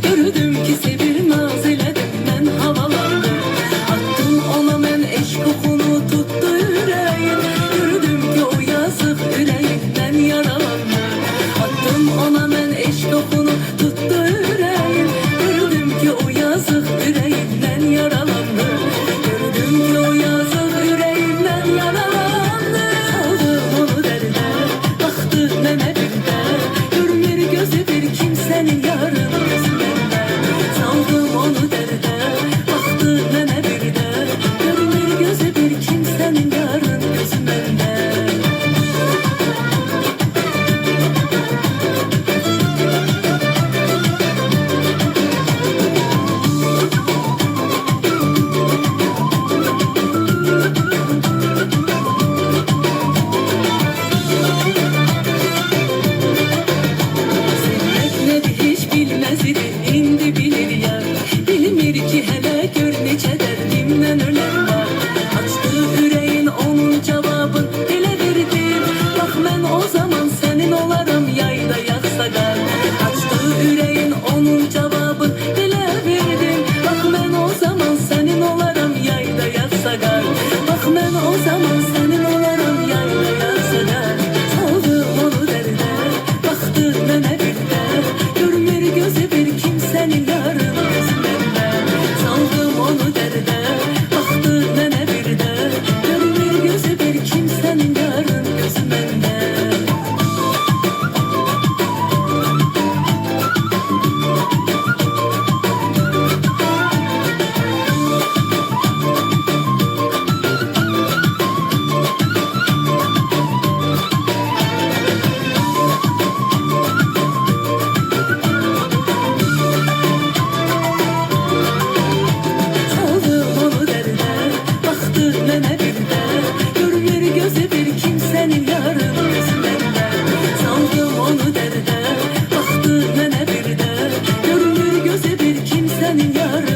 Gördüm ki sevir naz elədim, mən havalandım. Attım ona mən eşq oxunu, tutdu ürəyim. Gördüm ki o yazıq ürəyimdən yaralandı. Attım ona mən eşq oxunu, tutdu ürəyim. Gördüm ki o yazıq ürəyimdən yaralandı. Gördüm ki o yazıq ürəyimdən yaralandı. Saldım onu dərdə, baxdı mənə birdə. Görmür gözü bir kimsənin yarın gözündə. Saldım onu dərdə, baxdı mənə birdə. Görmür gözü bir kimsənin yarın gözündə. Bilmez idi, indi bilir ya. Bilmir ki hele gör neçə dərdimdən ölən var. Açdı ürəyin onun cavabın elə verdim. Bax mən o zaman sənin olaram, yayda yağsa qar. Açdı ürəyin onun cavabın elə verdim. Bax mən o zaman sənin olaram, yayda yağsa qar. Bax mən o zaman sənin olaram, yayda yağsa qar. Saldım onu dərdə, baxdı mənə birdə. Görmür gözü bir kimsənin yarın gözündə. Saldım onu dərdə, baxdı mənə birdə. Görmür gözü bir kimsənin yarın gözündə. Saldım onu dərdə, baxdı mənə birdə. Görmür gözü bir kimsənin yarın gözündə. Saldım onu dərdə, baxdı mənə birdə. Görmür gözü bir kimsənin yarın